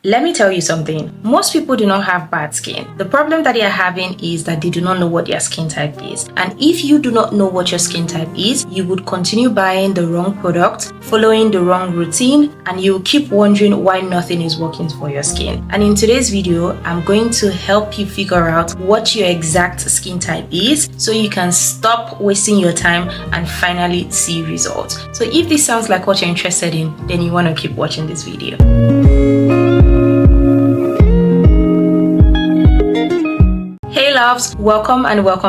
Let me tell you something. Most people do not have bad skin. The problem that they are having is that they do not know what their skin type is. And if you do not know what your skin type is, you would continue buying the wrong product, following the wrong routine, and you will keep wondering why nothing is working for your skin. And in today's video, I'm going to help you figure out what your exact skin type is so you can stop wasting your time and finally see results. So if this sounds like what you're interested in, then you want to keep watching this video. Hey loves, welcome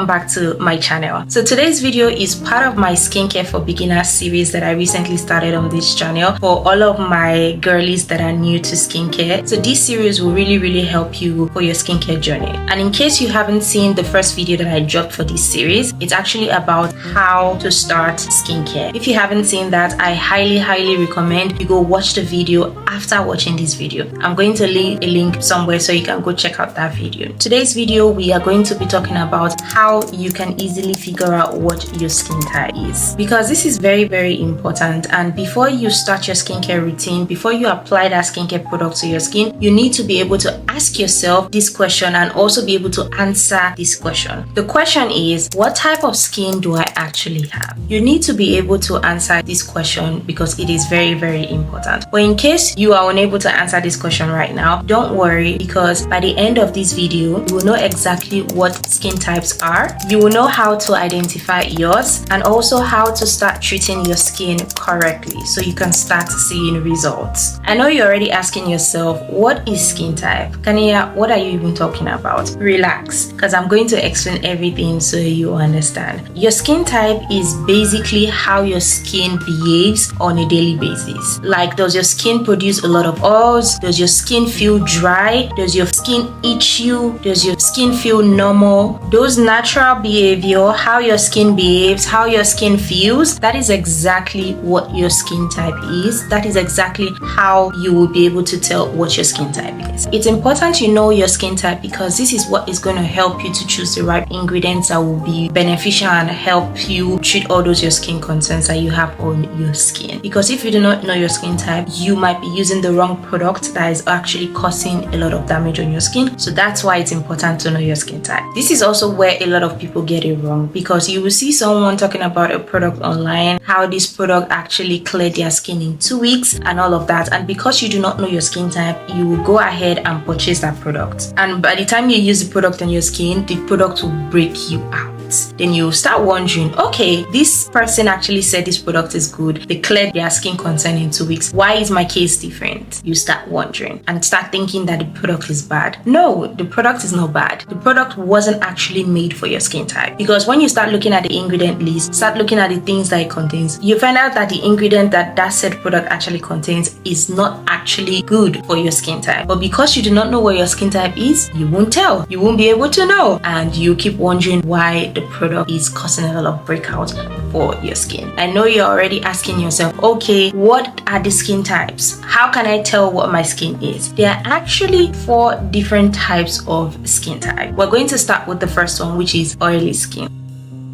back to my channel. So today's video is part of my skincare for beginners series that I recently started on this channel for all of my girlies that are new to skincare. So this series will really help you for your skincare journey. And in case you haven't seen the first video that I dropped for this series, it's actually about how to start skincare. If you haven't seen that, I highly recommend you go watch the video after watching this video. I'm going to leave a link somewhere so you can go check out that video. Today's video, we are going to be talking about how you can easily figure out what your skin type is, because this is very important. And before you start your skincare routine, before you apply that skincare product to your skin, you need to be able to ask yourself this question and also be able to answer this question. The question is, what type of skin do I actually have? You need to be able to answer this question because it is very important. But in case you are unable to answer this question right now, don't worry, because by the end of this video, you will know exactly what skin types are. You will know how to identify yours and also how to start treating your skin correctly so you can start seeing results. I know you're already asking yourself, what is skin type? Kania, what are you even talking about? Relax, because I'm going to explain everything so you understand. Your skin type is basically how your skin behaves on a daily basis. Like, does your skin produce a lot of oils? Does your skin feel dry? Does your skin itch you? Does your skin feel normal? Those natural behavior, how your skin behaves, how your skin feels, that is exactly what your skin type is. That is exactly how you will be able to tell what your skin type is. It's important you know your skin type because this is what is going to help you to choose the right ingredients that will be beneficial and help you treat all those your skin concerns that you have on your skin. Because if you do not know your skin type, you might be using the wrong product that is actually causing a lot of damage on your skin. So that's why it's important to know your skin type. This is also where a lot of people get it wrong, because you will see someone talking about a product online, how this product actually cleared their skin in 2 weeks and all of that. And because you do not know your skin type, you will go ahead and purchase that product. And by the time you use the product on your skin, the product will break you out. Then you start wondering, okay, this person actually said this product is good. They cleared their skin concern in 2 weeks. Why is my case different? You start wondering and start thinking that the product is bad. No, the product is not bad. The product wasn't actually made for your skin type. Because when you start looking at the ingredient list, start looking at the things that it contains, you find out that the ingredient that said product actually contains is not actually good for your skin type. But because you do not know what your skin type is, you won't tell. You won't be able to know. And you keep wondering why the product is causing a lot of breakouts for your skin. I know you're already asking yourself, okay, what are the skin types? How can I tell what my skin is? There are actually 4 different types of skin type. We're going to start with the first one, which is oily skin.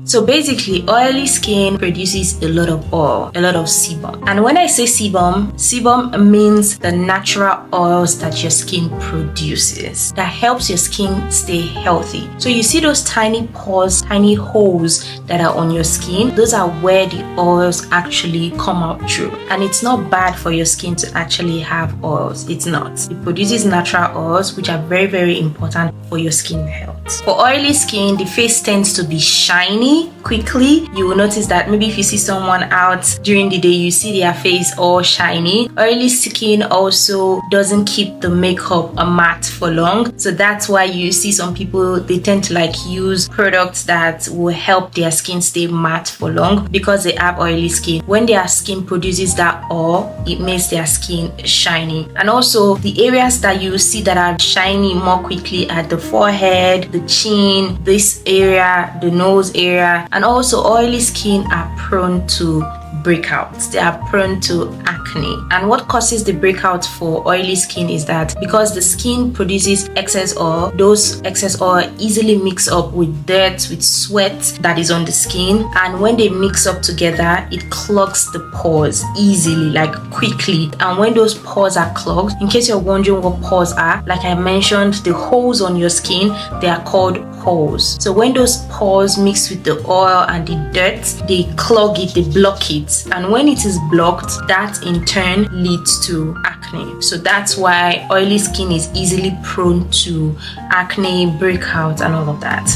So basically, oily skin produces a lot of oil, a lot of sebum. And when I say sebum means the natural oils that your skin produces that helps your skin stay healthy. So you see those tiny pores, tiny holes that are on your skin, those are where the oils actually come out through. And it's not bad for your skin to actually have oils. It's not. It produces natural oils, which are very important for your skin health. For oily skin, the face tends to be shiny quickly. You will notice that maybe if you see someone out during the day, you see their face all shiny. Oily skin also doesn't keep the makeup matte for long. So that's why you see some people, they tend to use products that will help their skin stay matte for long because they have oily skin. When their skin produces that oil, it makes their skin shiny. And also the areas that you see that are shiny more quickly are the forehead, the chin, this area, the nose area. And also oily skin are prone to breakouts. They are prone to acne. acne. And what causes the breakout for oily skin is that because the skin produces excess oil, those excess oil easily mix up with dirt, with sweat that is on the skin, and when they mix up together, it clogs the pores easily, like quickly. And when those pores are clogged, in case you're wondering what pores are, like I mentioned, the holes on your skin, they are called pores. So when those pores mix with the oil and the dirt, they clog it, they block it, and when it is blocked, that in turn leads to acne. So that's why oily skin is easily prone to acne, breakout, and all of that.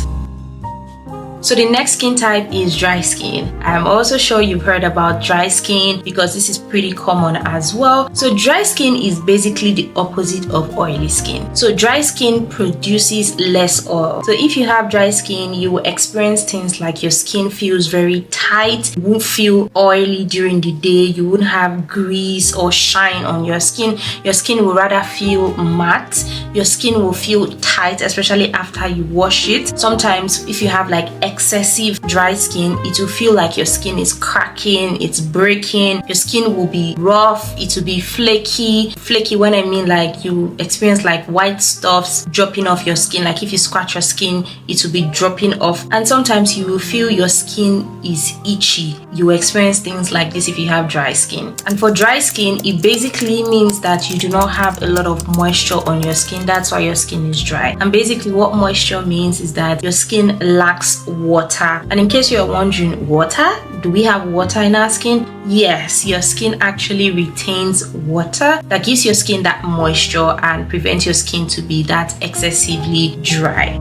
So the next skin type is dry skin. I'm also sure you've heard about dry skin because this is pretty common as well. So dry skin is basically the opposite of oily skin. So dry skin produces less oil. So if you have dry skin, you will experience things like your skin feels very tight, you won't feel oily during the day, you won't have grease or shine on your skin. Your skin will rather feel matte. Your skin will feel tight, especially after you wash it. Sometimes if you have like excessive dry skin, it will feel like your skin is cracking, it's breaking, your skin will be rough, it will be flaky when I mean like you experience like white stuffs dropping off your skin, like if you scratch your skin it will be dropping off. And sometimes you will feel your skin is itchy. You will experience things like this if you have dry skin. And for dry skin, it basically means that you do not have a lot of moisture on your skin. That's why your skin is dry. And basically what moisture means is that your skin lacks water. And in case you're wondering, water? Do we have water in our skin? Yes, your skin actually retains water that gives your skin that moisture and prevents your skin to be that excessively dry.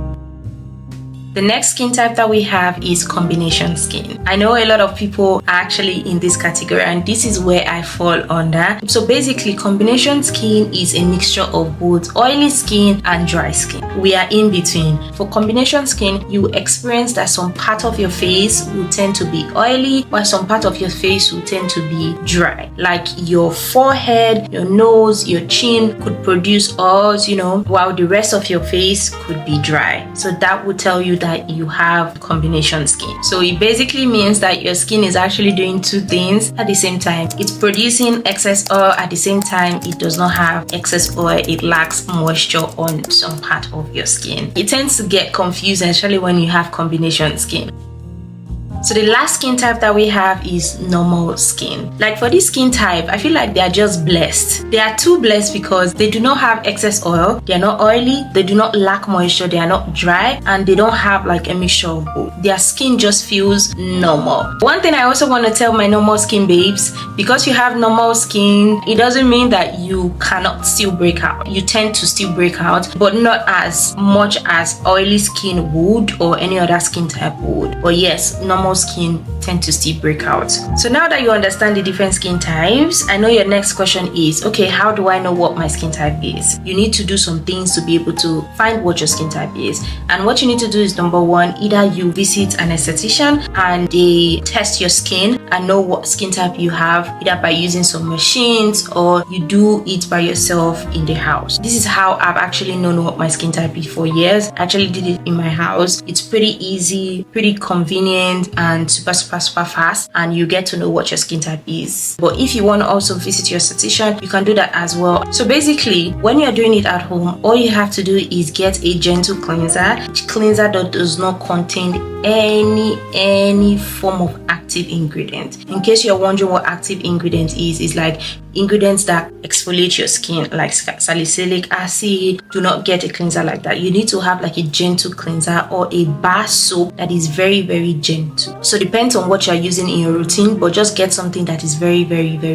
The next skin type that we have is combination skin. I know a lot of people are actually in this category, and this is where I fall under. So basically, combination skin is a mixture of both oily skin and dry skin. We are in between. For combination skin, you experience that some part of your face will tend to be oily, while some part of your face will tend to be dry. Like your forehead, your nose, your chin could produce oils, while the rest of your face could be dry. So that would tell you that you have combination skin. So it basically means that your skin is actually doing two things at the same time. It's producing excess oil, at the same time it does not have excess oil, it lacks moisture on some part of your skin. It tends to get confusing, especially when you have combination skin. So the last skin type that we have is normal skin. Like for this skin type, I feel like they are just blessed. They are too blessed because they do not have excess oil, they are not oily, they do not lack moisture, they are not dry, and they don't have like a mixture of both. Their skin just feels normal. One thing I also want to tell my normal skin babes, because you have normal skin, it doesn't mean that you cannot still break out. You tend to still break out, but not as much as oily skin would or any other skin type would. But yes, normal skin tend to still break out. So now that you understand the different skin types, I know your next question is, okay, how do I know what my skin type is? You need to do some things to be able to find what your skin type is. And what you need to do is, number one, either you visit an esthetician and they test your skin and know what skin type you have, either by using some machines or you do it by yourself in the house. This is how I've actually known what my skin type is for years. I actually did it in my house. It's pretty easy, pretty convenient, and super fast, and you get to know what your skin type is. But if you want to also visit your esthetician, you can do that as well. So basically, when you're doing it at home, all you have to do is get a gentle cleanser that does not contain any form of active ingredient. In case you're wondering what active ingredient is like ingredients that exfoliate your skin, like salicylic acid. Do not get a cleanser like that. You need to have like a gentle cleanser or a bar soap that is very gentle. So depends on what you're using in your routine, but just get something that is very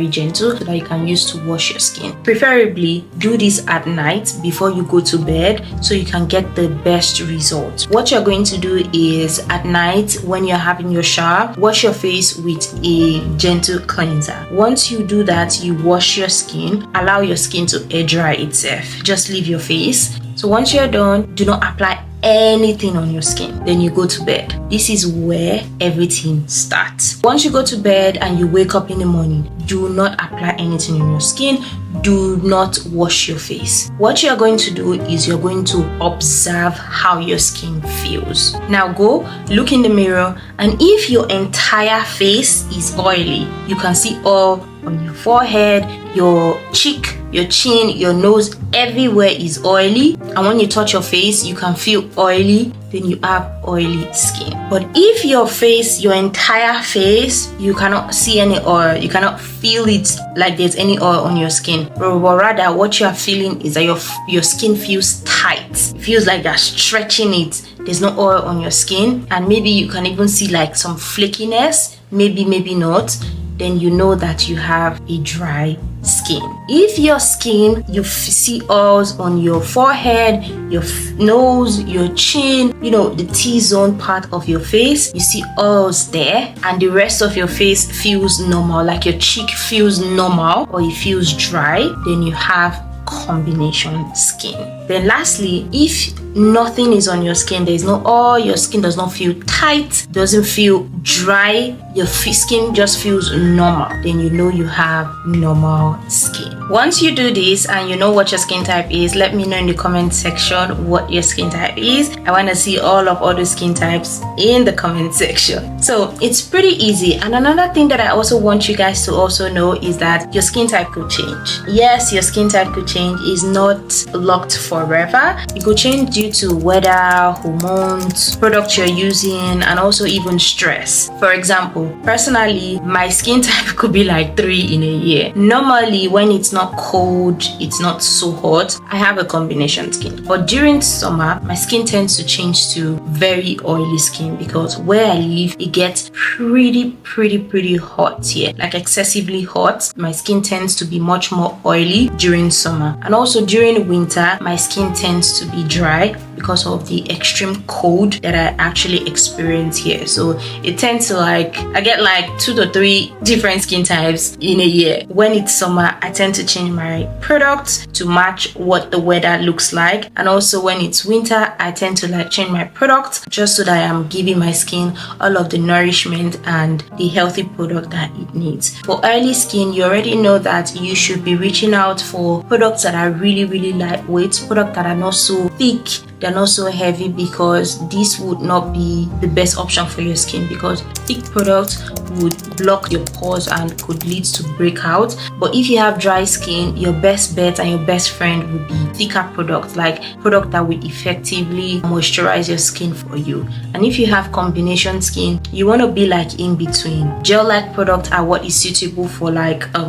gentle so that you can use to wash your skin. Preferably do this at night before you go to bed so you can get the best results. What you're going to do is at night when you're having your shower, wash your face with a gentle cleanser. Once you do that, you wash your skin, allow your skin to air dry itself. Just leave your face. So once you're done, do not apply anything on your skin. Then you go to bed. This is where everything starts. Once you go to bed and you wake up in the morning, do not apply anything on your skin. Do not wash your face. What you're going to do is you're going to observe how your skin feels. Now go look in the mirror, and if your entire face is oily, you can see all on your forehead, your cheek, your chin, your nose, everywhere is oily. And when you touch your face, you can feel oily, then you have oily skin. But if your face, your entire face, you cannot see any oil, you cannot feel it like there's any oil on your skin, but rather what you are feeling is that your skin feels tight. It feels like you're stretching it. There's no oil on your skin, and maybe you can even see like some flakiness, maybe not, then you know that you have a dry skin. If your skin, you see oils on your forehead, your nose, your chin, the T-zone part of your face, you see oils there, and the rest of your face feels normal, like your cheek feels normal or it feels dry, then you have combination skin. Then lastly, if nothing is on your skin, there is no oil, your skin does not feel tight, doesn't feel dry, your skin just feels normal, then you know you have normal skin. Once you do this and you know what your skin type is, let me know in the comment section what your skin type is. I want to see all of other skin types in the comment section. So it's pretty easy. And another thing that I also want you guys to also know is that your skin type could change. Yes, your skin type could change. It's not locked forever. It could change due to weather, hormones, product you're using, and also even stress. For example, personally, my skin type could be like 3 in a year. Normally, when it's not cold, it's not so hot, I have a combination skin. But during summer, my skin tends to change to very oily skin because where I live, it gets pretty hot here, like excessively hot. My skin tends to be much more oily during summer, and also during winter, my skin tends to be dry because of the extreme cold that I actually experience here. So it tends to I get like 2 to 3 different skin types in a year. When it's summer, I tend to change my products to match what the weather looks like, and also when it's winter, I tend to change my products just so that I am giving my skin all of the nourishment and the healthy product that it needs. For oily skin, you already know that you should be reaching out for products that are really lightweight, products that are not so thick, they're not so heavy, because this would not be the best option for your skin, because thick products would block your pores and could lead to breakout. But if you have dry skin, your best bet and your best friend would be thicker products, like product that will effectively moisturize your skin for you. And if you have combination skin, you want to be like in between. Gel-like products are what is suitable for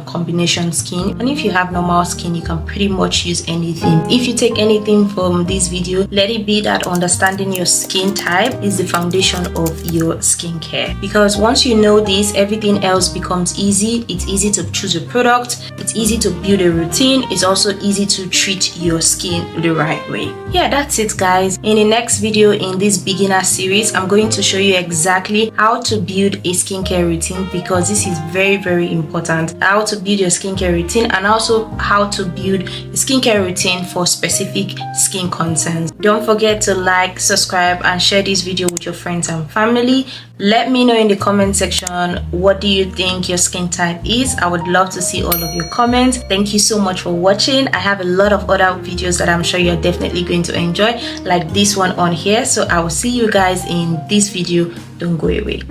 combination skin, and if you have normal skin, you can pretty much use anything. If you take anything from this video, let it be that understanding your skin type is the foundation of your skincare, because once you know this, everything else becomes easy. It's easy to choose a product, it's easy to build a routine, it's also easy to treat your skin the right way. Yeah, that's it guys. In the next video in this beginner series, I'm going to show you exactly how to build a skincare routine, because this is very important. How to build your skincare routine, and also how to build a skincare routine for specific skin concerns. Don't forget to like, subscribe, and share this video with your friends and family. Let me know in the comment section, what do you think your skin type is? I would love to see all of your comments. Thank you so much for watching. I have a lot of other videos that I'm sure you're definitely going to enjoy, like this one on here. So I will see you guys in this video. Don't go away.